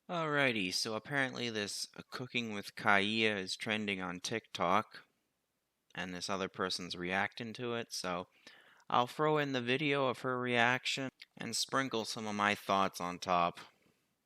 Alrighty, so apparently this cooking with Kaya is trending on TikTok, and this other person's reacting to it, so I'll throw in the video of her reaction and sprinkle some of my thoughts on top.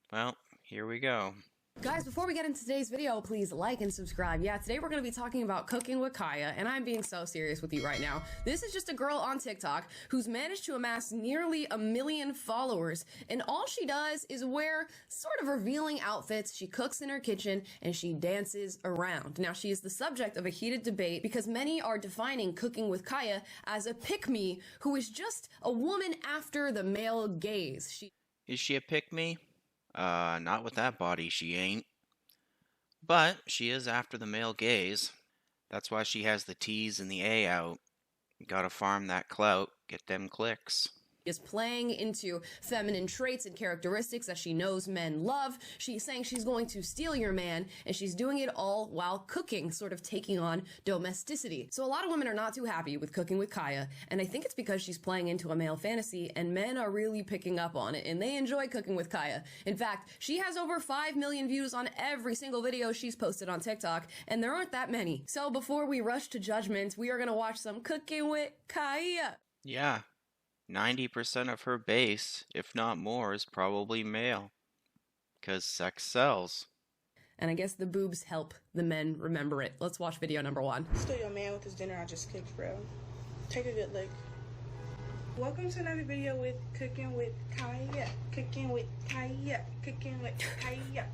Well, here we go. Guys, before we get into today's video, please like and subscribe. Yeah, today we're going to be talking about cooking with Kaya, and I'm being so serious with you right now. This is just a girl on TikTok who's managed to amass nearly 1 million followers, and all she does is wear sort of revealing outfits. She cooks in her kitchen, and she dances around. Now, she is the subject of a heated debate because many are defining cooking with Kaya as a pick-me who is just a woman after the male gaze. Is she a pick-me? Not with that body, she ain't. But she is after the male gaze. That's why she has the T's and the A out. Gotta farm that clout, get them clicks. Is playing into feminine traits and characteristics that she knows men love. She's saying she's going to steal your man, and she's doing it all while cooking, sort of taking on domesticity. So a lot of women are not too happy with cooking with Kaya, and I think it's because she's playing into a male fantasy, and men are really picking up on it, and they enjoy cooking with Kaya. In fact, she has over 5 million views on every single video she's posted on TikTok, and there aren't that many. So before we rush to judgment, we are gonna watch some cooking with Kaya. Yeah. 90% of her base, if not more, is probably male. 'Cause sex sells. And I guess the boobs help the men remember it. Let's watch video number 1. Steal your man with his dinner I just cooked, bro. Take a good look. Welcome to another video with Cooking with Kaya. Cooking with Kaya. Cooking with Kaya.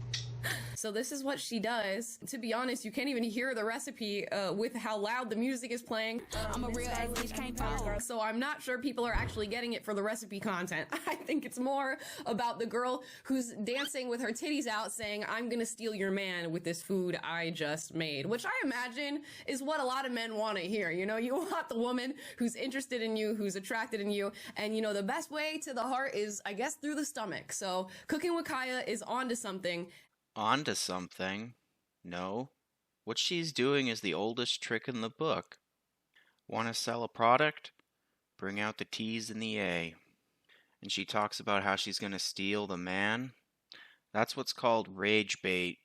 So this is what she does. To be honest, you can't even hear the recipe with how loud the music is playing. I'm a real ass bitch, can't fall. So I'm not sure people are actually getting it for the recipe content. I think it's more about the girl who's dancing with her titties out saying, I'm gonna steal your man with this food I just made, which I imagine is what a lot of men want to hear. You know, you want the woman who's interested in you, who's attracted in you, and you know, the best way to the heart is, I guess, through the stomach. So Cooking with Kaya is onto something. Onto something? No. What she's doing is the oldest trick in the book. Want to sell a product? Bring out the T's and the A. And she talks about how she's going to steal the man. That's what's called rage bait.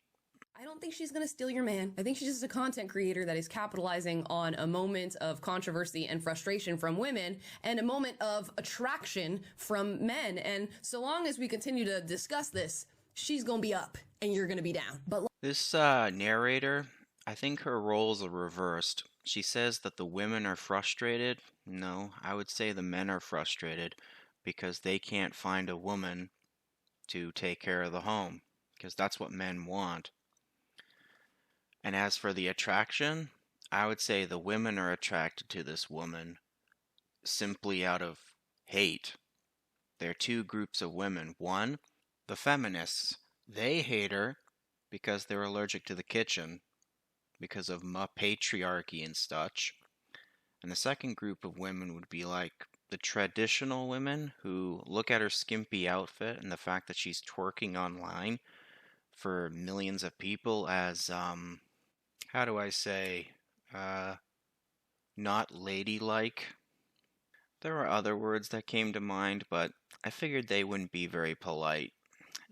I don't think she's gonna steal your man. I think she's just a content creator that is capitalizing on a moment of controversy and frustration from women and a moment of attraction from men. And so long as we continue to discuss this, she's gonna be up and you're gonna be down. But This narrator, I think her roles are reversed. She says that the women are frustrated. No, I would say the men are frustrated because they can't find a woman to take care of the home, because that's what men want. And as for the attraction, I would say the women are attracted to this woman simply out of hate. There are two groups of women. One, the feminists. They hate her because they're allergic to the kitchen, because of patriarchy and such. And the second group of women would be like the traditional women who look at her skimpy outfit and the fact that she's twerking online for millions of people as, how do I say, not ladylike. There are other words that came to mind, but I figured they wouldn't be very polite.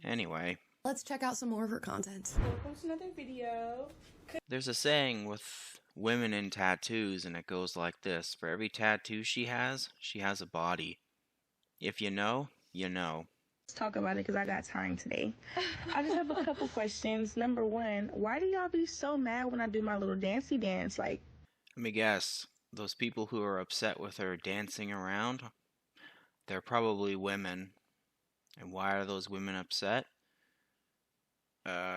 Anyway. let's check out some more of her content. Welcome to another video. There's a saying with women in tattoos, and it goes like this. For every tattoo she has a body. If you know, you know. Let's talk about it because I got time today. I just have a couple questions. Number one, why do y'all be so mad when I do my little dancey dance? Like, Let me guess. Those people who are upset with her dancing around, they're probably women. And why are those women upset?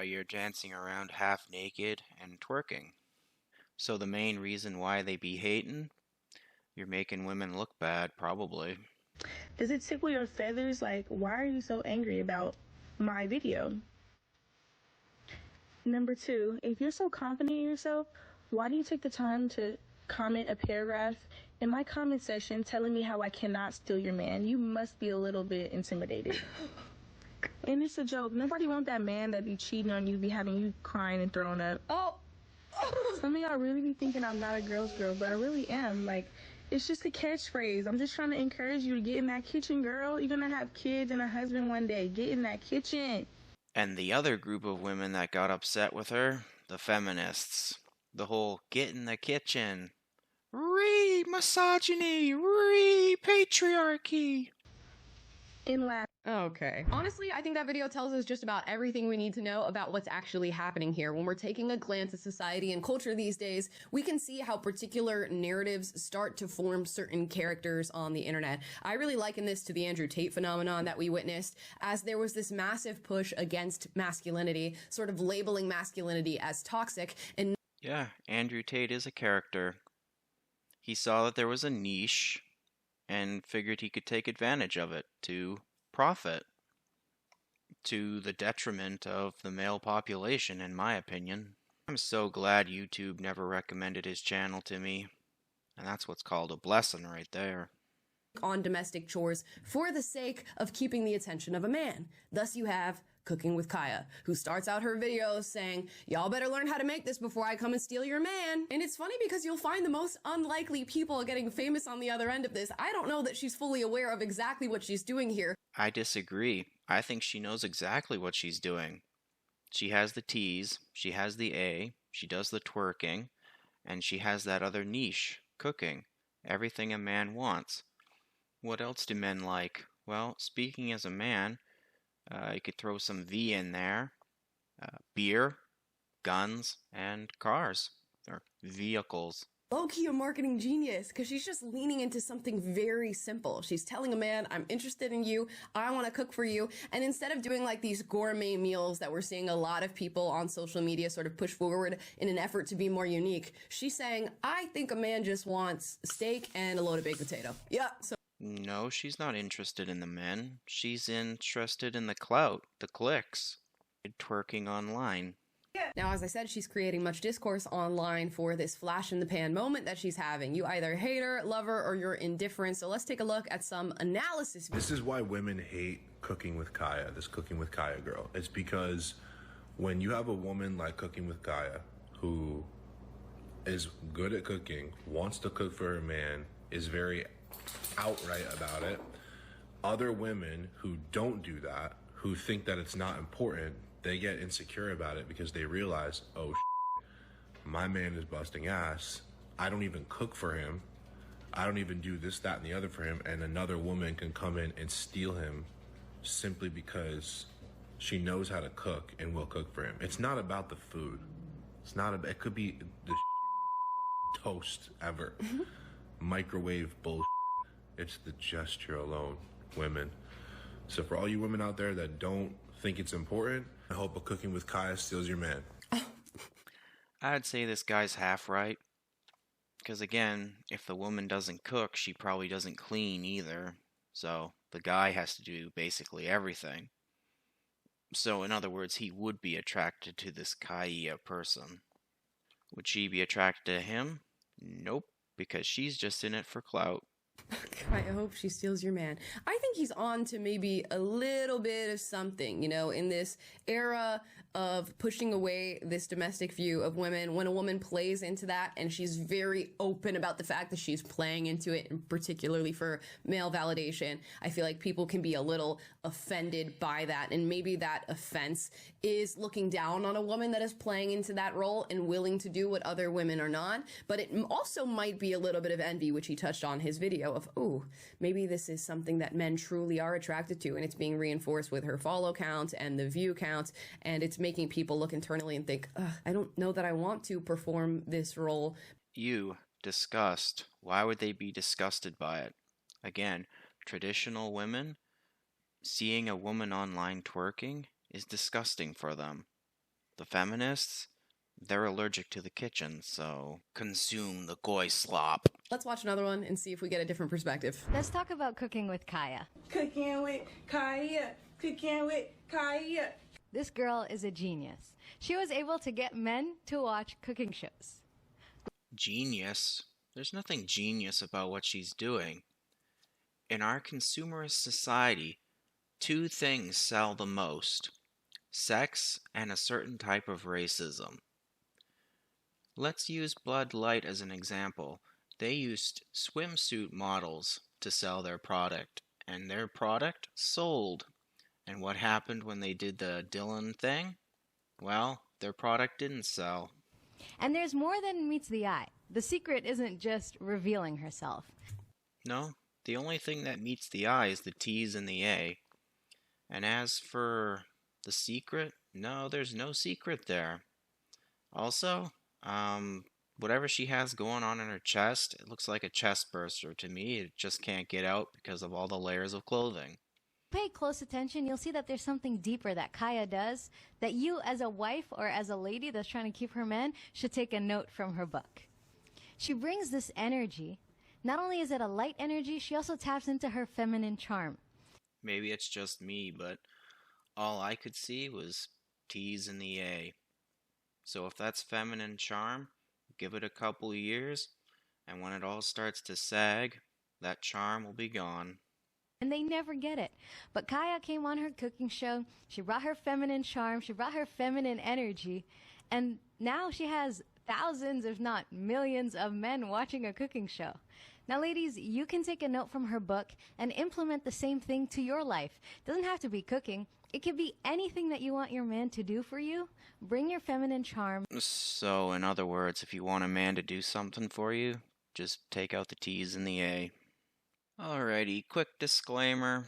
You're dancing around half naked and twerking. So the main reason why they be hating, you're making women look bad, probably. does it tickle your feathers? Like, why are you so angry about my video? Number two, if you're so confident in yourself, why do you take the time to comment a paragraph in my comment section telling me how I cannot steal your man? You must be a little bit intimidated. And it's a joke. Nobody want that man that be cheating on you, be having you crying and throwing up. Oh, Some of y'all really be thinking I'm not a girl's girl, but I really am. Like, it's just a catchphrase. I'm just trying to encourage you to get in that kitchen, girl. You're gonna have kids and a husband one day. Get in that kitchen. And the other group of women that got upset with her, the feminists. The whole get in the kitchen, re-misogyny, re-patriarchy. In last Okay. Honestly, I think that video tells us just about everything we need to know about what's actually happening here. When we're taking a glance at society and culture these days, we can see how particular narratives start to form certain characters on the internet. I really liken this to the Andrew Tate phenomenon that we witnessed, as there was this massive push against masculinity, sort of labeling masculinity as toxic, and Yeah, Andrew Tate is a character. He saw that there was a niche and figured he could take advantage of it to profit, to the detriment of the male population, in my opinion. I'm so glad YouTube never recommended his channel to me, and that's what's called a blessing right there. on domestic chores for the sake of keeping the attention of a man. Thus you have Cooking with Kaya, who starts out her videos saying, y'all better learn how to make this before I come and steal your man. And it's funny because you'll find the most unlikely people getting famous on the other end of this. I don't know that she's fully aware of exactly what she's doing here. I disagree. I think she knows exactly what she's doing. She has the T's, she has the A, she does the twerking, and she has that other niche, cooking. Everything a man wants. What else do men like? Well, speaking as a man, you could throw some V in there. Beer, guns, and cars, or vehicles. Low-key a marketing genius, because she's just leaning into something very simple. She's telling a man, I'm interested in you, I want to cook for you, and instead of doing like these gourmet meals that we're seeing a lot of people on social media sort of push forward in an effort to be more unique, she's saying, I think a man just wants steak and a load of baked potato. Yeah, so No, she's not interested in the men. She's interested in the clout, the clicks, twerking online. now, as I said, she's creating much discourse online for this flash in the pan moment that she's having. You either hate her, love her, or you're indifferent. So let's take a look at some analysis. This is why women hate Cooking with Kaya, this Cooking with Kaya girl. It's because when you have a woman like Cooking with Kaya who is good at cooking, wants to cook for her man, is very outright about it, other women who don't do that, who think that it's not important, they get insecure about it because they realize, oh, my man is busting ass. I don't even cook for him. I don't even do this, that, and the other for him. And another woman can come in and steal him simply because she knows how to cook and will cook for him. It's not about the food. It's not about, it could be the toast ever. Microwave bullshit. It's the gesture alone, women. So for all you women out there that don't think it's important, I hope a Cooking with Kaya steals your man. I'd say this guy's half right. Because again, if the woman doesn't cook, she probably doesn't clean either. So the guy has to do basically everything. So in other words, he would be attracted to this Kaya person. Would she be attracted to him? Nope, because she's just in it for clout. I hope she steals your man. I think he's on to maybe a little bit of something, you know, in this era of pushing away this domestic view of women. When a woman plays into that and she's very open about the fact that she's playing into it, and particularly for male validation, I feel like people can be a little offended by that. And maybe that offense is looking down on a woman that is playing into that role and willing to do what other women are not. But it also might be a little bit of envy, which he touched on his video of, oh, maybe this is something that men truly are attracted to, and it's being reinforced with her follow count and the view count, and it's making people look internally and think, I don't know that I want to perform this role. You, disgust. Why would they be disgusted by it? Again, traditional women, seeing a woman online twerking is disgusting for them. The feminists, they're allergic to the kitchen, so consume the goy slop. Let's watch another one and see if we get a different perspective. Let's talk about Cooking with Kaya. Cooking with Kaya, cooking with Kaya. This girl is a genius. She was able to get men to watch cooking shows. Genius? There's nothing genius about what she's doing. In our consumerist society, two things sell the most: sex and a certain type of racism. Let's use Bud Light as an example. They used swimsuit models to sell their product, and their product sold. And what happened when they did the Dylan thing? Well, their product didn't sell. And there's more than meets the eye. The secret isn't just revealing herself. No, the only thing that meets the eye is the T's and the A. And as for the secret, no, there's no secret there. Also, whatever she has going on in her chest, it looks like a chest burster to me. It just can't get out because of all the layers of clothing. Pay close attention, you'll see that there's something deeper that Kaya does that you as a wife or as a lady that's trying to keep her man should take a note from her book. She brings this energy. Not only is it a light energy, she also taps into her feminine charm. Maybe it's just me, but all I could see was T's and the A. So if that's feminine charm, give it a couple of years, and when it all starts to sag, that charm will be gone. And they never get it. But Kaya came on her cooking show. She brought her feminine charm. She brought her feminine energy. And now she has thousands, if not millions, of men watching a cooking show. Now, ladies, you can take a note from her book and implement the same thing to your life. It doesn't have to be cooking. It could be anything that you want your man to do for you. Bring your feminine charm. So, in other words, if you want a man to do something for you, just take out the T's and the A. Alrighty, quick disclaimer.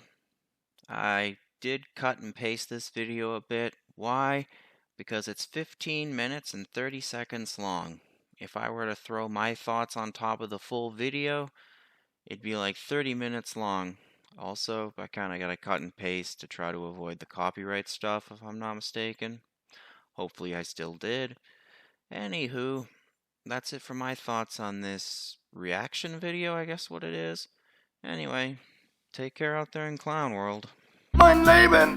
I did cut and paste this video a bit. Why? Because it's 15 minutes and 30 seconds long. If I were to throw my thoughts on top of the full video, it'd be like 30 minutes long. Also, I kind of got to cut and paste to try to avoid the copyright stuff, if I'm not mistaken. Hopefully I still did. Anywho, that's it for my thoughts on this reaction video, I guess what it is. Anyway, take care out there in Clown World. Mein Leben!